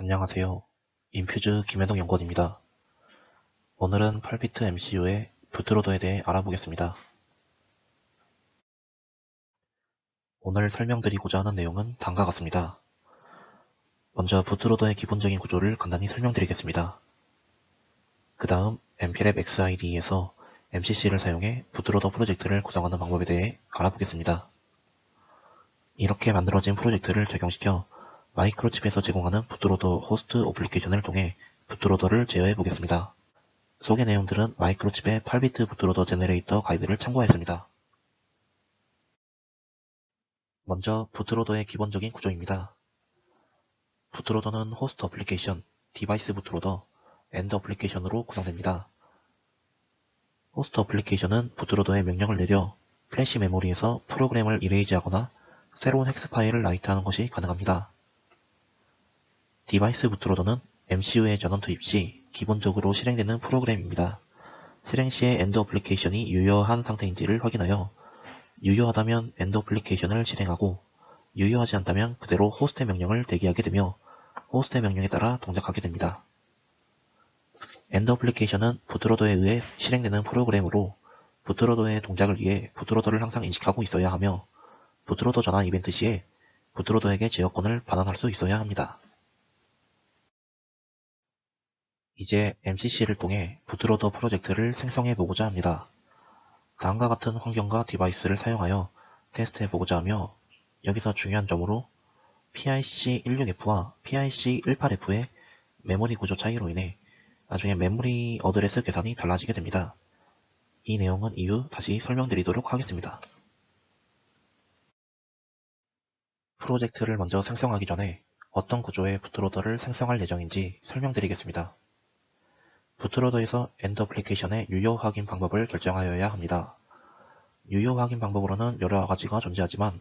안녕하세요. 인퓨즈 김현동 연구원입니다. 오늘은 8비트 MCU의 부트로더에 대해 알아보겠습니다. 오늘 설명드리고자 하는 내용은 다음과 같습니다. 먼저 부트로더의 기본적인 구조를 간단히 설명드리겠습니다. 그 다음 MPLAB XID에서 MCC를 사용해 부트로더 프로젝트를 구성하는 방법에 대해 알아보겠습니다. 이렇게 만들어진 프로젝트를 적용시켜 마이크로칩에서 제공하는 부트로더 호스트 어플리케이션을 통해 부트로더를 제어해 보겠습니다. 소개 내용들은 마이크로칩의 8비트 부트로더 제너레이터 가이드를 참고하였습니다. 먼저 부트로더의 기본적인 구조입니다. 부트로더는 호스트 어플리케이션, 디바이스 부트로더, 엔드 어플리케이션으로 구성됩니다. 호스트 어플리케이션은 부트로더에 명령을 내려 플래시 메모리에서 프로그램을 이레이즈하거나 새로운 헥스 파일을 라이트하는 것이 가능합니다. 디바이스 부트로더는 MCU의 전원 투입 시 기본적으로 실행되는 프로그램입니다. 실행 시에 엔드 어플리케이션이 유효한 상태인지를 확인하여 유효하다면 엔드 어플리케이션을 실행하고 유효하지 않다면 그대로 호스트 명령을 대기하게 되며 호스트 명령에 따라 동작하게 됩니다. 엔드 어플리케이션은 부트로더에 의해 실행되는 프로그램으로 부트로더의 동작을 위해 부트로더를 항상 인식하고 있어야 하며 부트로더 전환 이벤트 시에 부트로더에게 제어권을 반환할 수 있어야 합니다. 이제 MCC를 통해 부트로더 프로젝트를 생성해 보고자 합니다. 다음과 같은 환경과 디바이스를 사용하여 테스트해 보고자 하며 여기서 중요한 점으로 PIC16F와 PIC18F의 메모리 구조 차이로 인해 나중에 메모리 어드레스 계산이 달라지게 됩니다. 이 내용은 이후 다시 설명드리도록 하겠습니다. 프로젝트를 먼저 생성하기 전에 어떤 구조의 부트로더를 생성할 예정인지 설명드리겠습니다. 부트로더에서 엔드 어플리케이션의 유효 확인 방법을 결정하여야 합니다. 유효 확인 방법으로는 여러 가지가 존재하지만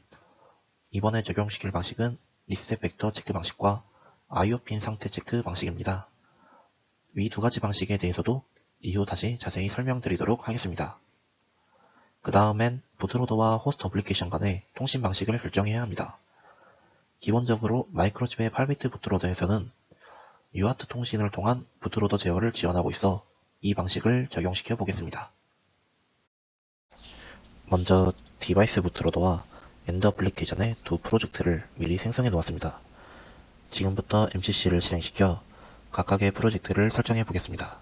이번에 적용시킬 방식은 리셋 벡터 체크 방식과 IO 핀 상태 체크 방식입니다. 위 두 가지 방식에 대해서도 이후 다시 자세히 설명드리도록 하겠습니다. 그 다음엔 부트로더와 호스트 어플리케이션 간의 통신 방식을 결정해야 합니다. 기본적으로 마이크로칩의 8비트 부트로더에서는 UART 통신을 통한 부트로더 제어를 지원하고 있어 이 방식을 적용시켜 보겠습니다. 먼저 디바이스 부트로더와 엔드 어플리케이션의 두 프로젝트를 미리 생성해 놓았습니다. 지금부터 MCC를 실행시켜 각각의 프로젝트를 설정해 보겠습니다.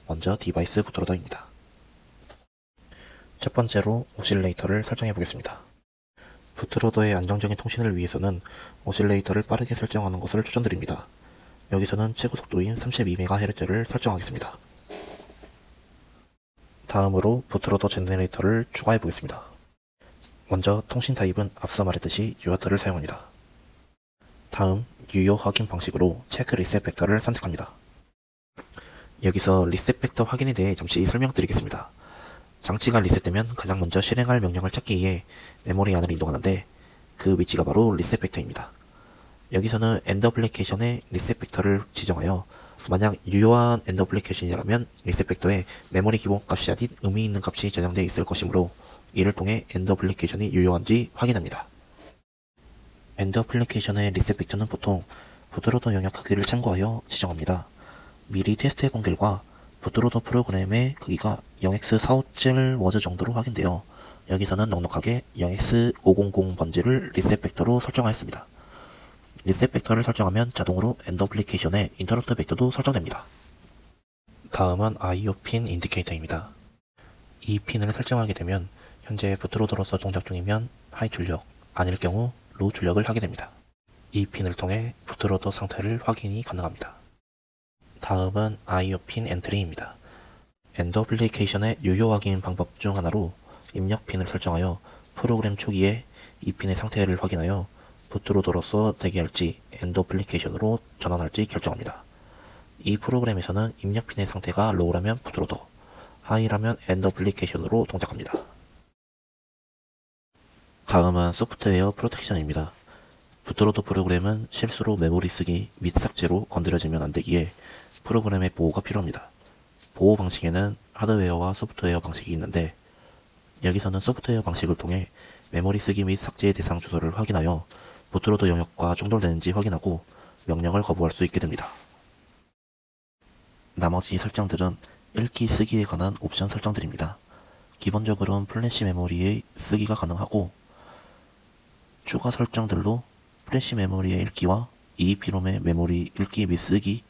먼저 디바이스 부트로더입니다. 첫 번째로 오실레이터를 설정해 보겠습니다. 부트로더의 안정적인 통신을 위해서는 오실레이터를 빠르게 설정하는 것을 추천드립니다. 여기서는 최고 속도인 32MHz를 설정하겠습니다. 다음으로 부트로더 제너레이터를 추가해 보겠습니다. 먼저 통신 타입은 앞서 말했듯이 UART를 사용합니다. 다음 유효 확인 방식으로 체크 리셋 벡터를 선택합니다. 여기서 리셋 벡터 확인에 대해 잠시 설명드리겠습니다. 장치가 리셋되면 가장 먼저 실행할 명령을 찾기 위해 메모리 안을 이동하는데 그 위치가 바로 리셋 벡터입니다. 여기서는 엔드 어플리케이션의 리셋 벡터를 지정하여 만약 유효한 엔드 어플리케이션이라면 리셋 벡터에 메모리 기본값이 아닌 의미 있는 값이 저장되어 있을 것이므로 이를 통해 엔드 어플리케이션이 유효한지 확인합니다. 엔드 어플리케이션의 리셋 벡터는 보통 부트로더 영역 크기를 참고하여 지정합니다. 미리 테스트해 본 결과 부트로더 프로그램의 크기가 0x457 정도로 확인되어 여기서는 넉넉하게 0x500 번지를 리셋 벡터로 설정하였습니다. 리셋 벡터를 설정하면 자동으로 엔드 어플리케이션의 인터럽트 벡터도 설정됩니다. 다음은 IO 핀 인디케이터입니다. 이 핀을 설정하게 되면 현재 부트로더로서 동작 중이면 하이 출력, 아닐 경우 로우 출력을 하게 됩니다. 이 핀을 통해 부트로더 상태를 확인이 가능합니다. 다음은 IO 핀 엔트리입니다. 엔드 어플리케이션의 유효 확인 방법 중 하나로 입력 핀을 설정하여 프로그램 초기에 이 핀의 상태를 확인하여 부트로더로서 대기할지 엔드 어플리케이션으로 전환할지 결정합니다. 이 프로그램에서는 입력 핀의 상태가 로우라면 부트로더, 하이라면 엔드 어플리케이션으로 동작합니다. 다음은 소프트웨어 프로텍션입니다. 부트로더 프로그램은 실수로 메모리 쓰기 및 삭제로 건드려지면 안되기에 프로그램의 보호가 필요합니다. 보호 방식에는 하드웨어와 소프트웨어 방식이 있는데 여기서는 소프트웨어 방식을 통해 메모리 쓰기 및 삭제의 대상 주소를 확인하여 부트로더 영역과 충돌되는지 확인하고 명령을 거부할 수 있게 됩니다. 나머지 설정들은 읽기 쓰기에 관한 옵션 설정들입니다. 기본적으로는 플래시 메모리의 쓰기가 가능하고 추가 설정들로 플래시 메모리의 읽기와 EEP롬의 메모리 읽기 및 쓰기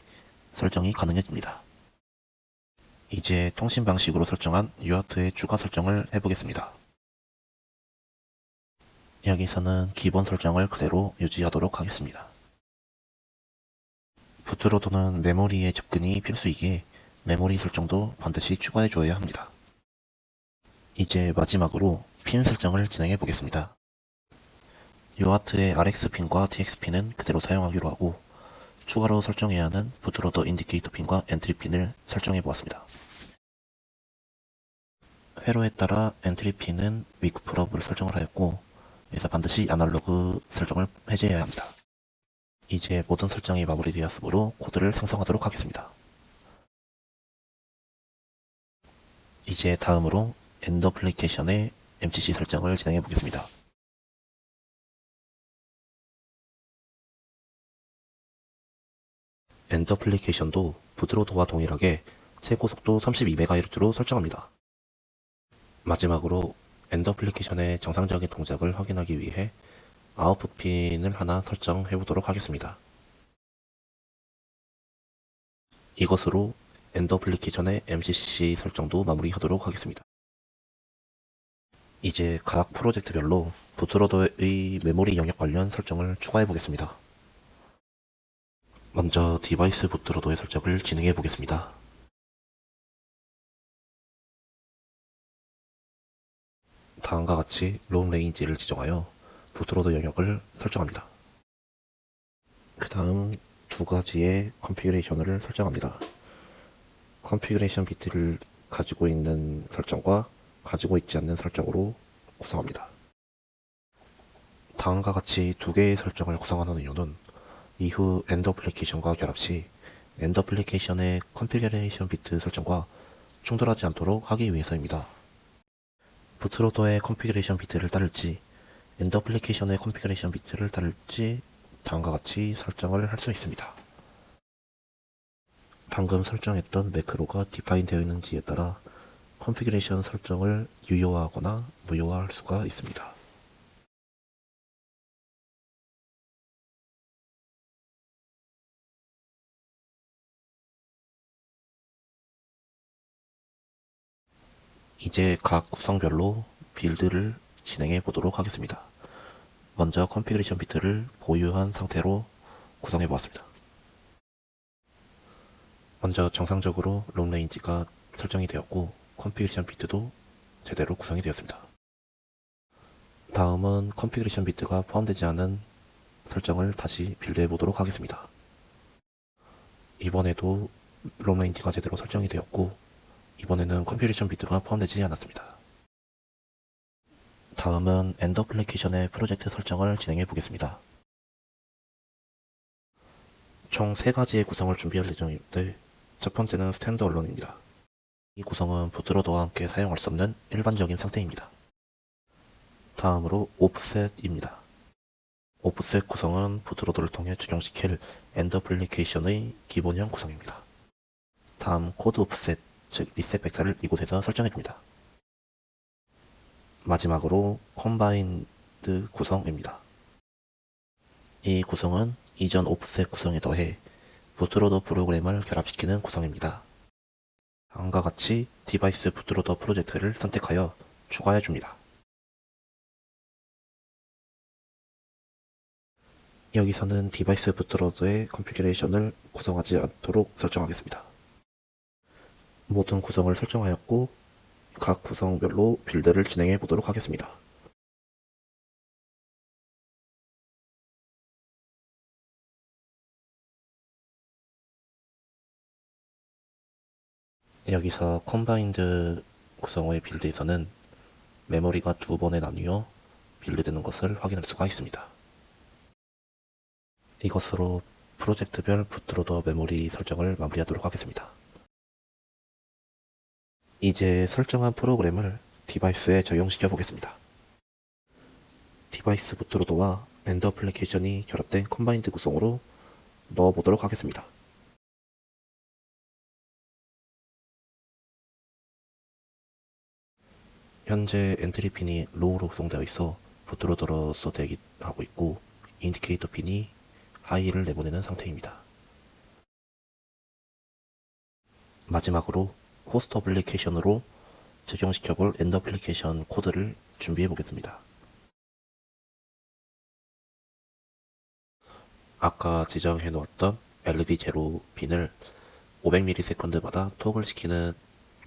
설정이 가능해집니다. 이제 통신 방식으로 설정한 UART의 추가 설정을 해보겠습니다. 여기서는 기본 설정을 그대로 유지하도록 하겠습니다. 부트로드는 메모리의 접근이 필수이기에 메모리 설정도 반드시 추가해 주어야 합니다. 이제 마지막으로 핀 설정을 진행해 보겠습니다. UART의 RX핀과 TX핀은 그대로 사용하기로 하고 추가로 설정해야 하는 부트로더 인디케이터 핀과 엔트리 핀을 설정해 보았습니다. 회로에 따라 엔트리 핀은 위크 풀업을 설정을 하였고 여기서 반드시 아날로그 설정을 해제해야 합니다. 이제 모든 설정이 마무리되었으므로 코드를 생성하도록 하겠습니다. 이제 다음으로 엔드 어플리케이션의 MCC 설정을 진행해 보겠습니다. 엔드 어플리케이션도 부트로드와 동일하게 최고 속도 32MHz로 설정합니다. 마지막으로 엔드 어플리케이션의 정상적인 동작을 확인하기 위해 아웃풋 핀을 하나 설정해 보도록 하겠습니다. 이것으로 엔드 어플리케이션의 MCC 설정도 마무리하도록 하겠습니다. 이제 각 프로젝트별로 부트로더의 메모리 영역 관련 설정을 추가해 보겠습니다. 먼저 디바이스 부트로더의 설정을 진행해 보겠습니다. 다음과 같이 롬 레인지를 지정하여 부트로더 영역을 설정합니다. 그 다음 두 가지의 컨피그레이션을 설정합니다. 컨피그레이션 비트를 가지고 있는 설정과 가지고 있지 않는 설정으로 구성합니다. 다음과 같이 두 개의 설정을 구성하는 이유는 이후 엔드 어플리케이션과 결합 시 엔드 어플리케이션의 컨피그레이션 비트 설정과 충돌하지 않도록 하기 위해서입니다. 부트로더의 컨피그레이션 비트를 따를지 엔드 어플리케이션의 컨피그레이션 비트를 따를지 다음과 같이 설정을 할 수 있습니다. 방금 설정했던 매크로가 디파인 되어 있는지에 따라 컨피그레이션 설정을 유효화하거나 무효화할 수가 있습니다. 이제 각 구성별로 빌드를 진행해 보도록 하겠습니다. 먼저 컨피그레이션 비트를 보유한 상태로 구성해 보았습니다. 먼저 정상적으로 롬 레인지가 설정이 되었고 컨피그레이션 비트도 제대로 구성이 되었습니다. 다음은 컨피그레이션 비트가 포함되지 않은 설정을 다시 빌드해 보도록 하겠습니다. 이번에도 롬 레인지가 제대로 설정이 되었고 이번에는 컨피그레이션 비트가 포함되지 않았습니다. 다음은 엔드 어플리케이션의 프로젝트 설정을 진행해 보겠습니다. 총 3가지의 구성을 준비할 예정인데 첫 번째는 스탠드얼론입니다. 이 구성은 부트로더와 함께 사용할 수 없는 일반적인 상태입니다. 다음으로 오프셋입니다. 오프셋 구성은 부트로더를 통해 적용시킬 엔드 어플리케이션의 기본형 구성입니다. 다음 코드 오프셋, 즉 리셋 벡터를 이곳에서 설정해줍니다. 마지막으로 컴바인드 구성입니다. 이 구성은 이전 오프셋 구성에 더해 부트로더 프로그램을 결합시키는 구성입니다. 다음과 같이 디바이스 부트로더 프로젝트를 선택하여 추가해줍니다. 여기서는 디바이스 부트로더의 컨피그레이션을 구성하지 않도록 설정하겠습니다. 모든 구성을 설정하였고 각 구성별로 빌드를 진행해 보도록 하겠습니다. 여기서 컴바인드 구성의 빌드에서는 메모리가 2번에 나뉘어 빌드되는 것을 확인할 수가 있습니다. 이것으로 프로젝트별 부트로더 메모리 설정을 마무리하도록 하겠습니다. 이제 설정한 프로그램을 디바이스에 적용시켜 보겠습니다. 디바이스 부트로더와 엔드 어플리케이션이 결합된 컴바인드 구성으로 넣어보도록 하겠습니다. 현재 엔트리 핀이 로우로 구성되어 있어 부트로더로서 대기하고 있고 인디케이터 핀이 하이를 내보내는 상태입니다. 마지막으로 호스트 어플리케이션으로 적용시켜볼 엔드 어플리케이션 코드를 준비해 보겠습니다. 아까 지정해 놓았던 LED 제로 핀을 500ms마다 토글 시키는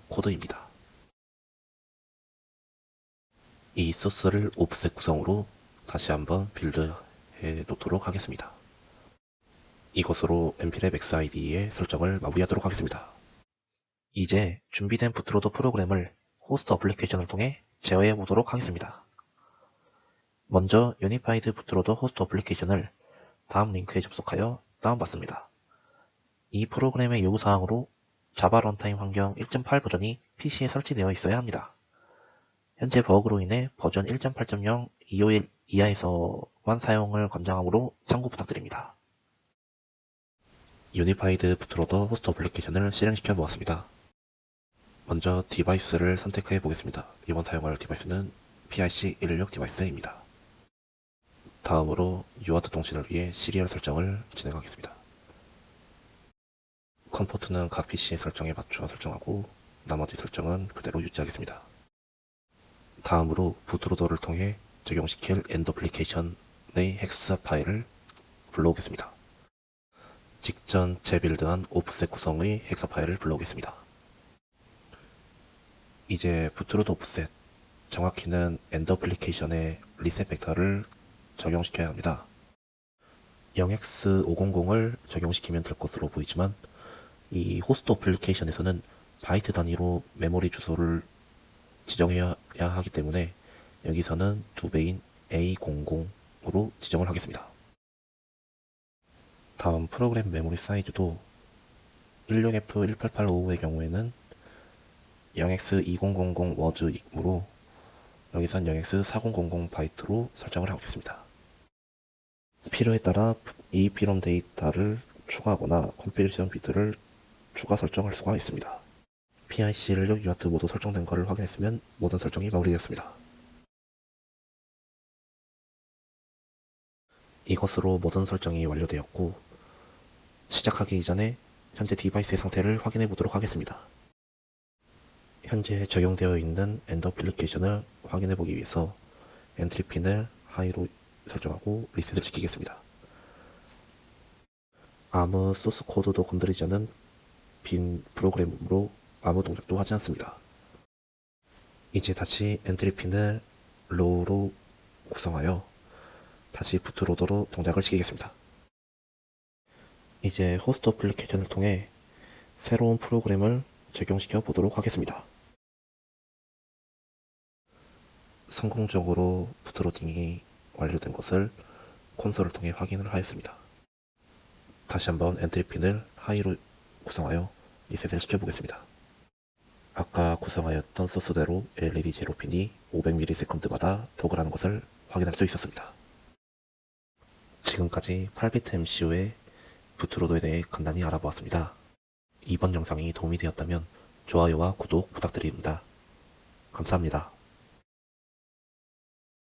코드입니다. 이 소스를 오프셋 구성으로 다시 한번 빌드해 놓도록 하겠습니다. 이것으로 np랩 XID의 설정을 마무리하도록 하겠습니다. 이제 준비된 부트로더 프로그램을 호스트 어플리케이션을 통해 제어해 보도록 하겠습니다. 먼저 유니파이드 부트로더 호스트 어플리케이션을 다음 링크에 접속하여 다운받습니다. 이 프로그램의 요구사항으로 자바 런타임 환경 1.8 버전이 PC에 설치되어 있어야 합니다. 현재 버그로 인해 버전 1.8.0 251 이하에서만 사용을 권장하므로 참고 부탁드립니다. 유니파이드 부트로더 호스트 어플리케이션을 실행시켜 보았습니다. 먼저 디바이스를 선택해 보겠습니다. 이번 사용할 디바이스는 PIC116 디바이스입니다. 다음으로 UART 통신을 위해 시리얼 설정을 진행하겠습니다. 컴포트는 각 PC의 설정에 맞추어 설정하고 나머지 설정은 그대로 유지하겠습니다. 다음으로 부트로더를 통해 적용시킬 엔드 어플리케이션의 헥사 파일을 불러오겠습니다. 직전 재빌드한 오프셋 구성의 헥사 파일을 불러오겠습니다. 이제 부트로더 오프셋, 정확히는 엔드 어플리케이션의 리셋 벡터를 적용시켜야 합니다. 0x500을 적용시키면 될 것으로 보이지만 이 호스트 어플리케이션에서는 바이트 단위로 메모리 주소를 지정해야 하기 때문에 여기서는 2배인 A00으로 지정을 하겠습니다. 다음 프로그램 메모리 사이즈도 16F18855의 경우에는 0x2000 워즈이므로 여기선 0x4000 바이트로 설정을 하겠습니다. 필요에 따라 EEPROM 데이터를 추가하거나 컴필레이션 비트를 추가 설정할 수가 있습니다. PIC16 UART 모두 설정된 것을 확인했으면 모든 설정이 마무리되었습니다. 이것으로 모든 설정이 완료되었고 시작하기 이전에 현재 디바이스의 상태를 확인해 보도록 하겠습니다. 현재 적용되어 있는 엔드 어플리케이션을 확인해 보기 위해서 엔트리 핀을 하이로 설정하고 리셋을 시키겠습니다. 아무 소스 코드도 건드리지 않은 빈 프로그램으로 아무 동작도 하지 않습니다. 이제 다시 엔트리 핀을 로우로 구성하여 다시 부트로더로 동작을 시키겠습니다. 이제 호스트 어플리케이션을 통해 새로운 프로그램을 적용시켜 보도록 하겠습니다. 성공적으로 부트로딩이 완료된 것을 콘솔을 통해 확인을 하였습니다. 다시 한번 엔트리 핀을 하이로 구성하여 리셋을 시켜보겠습니다. 아까 구성하였던 소스대로 LED 제로 핀이 500ms마다 토글하는 것을 확인할 수 있었습니다. 지금까지 8비트 MCU의 부트로더에 대해 간단히 알아보았습니다. 이번 영상이 도움이 되었다면 좋아요와 구독 부탁드립니다. 감사합니다.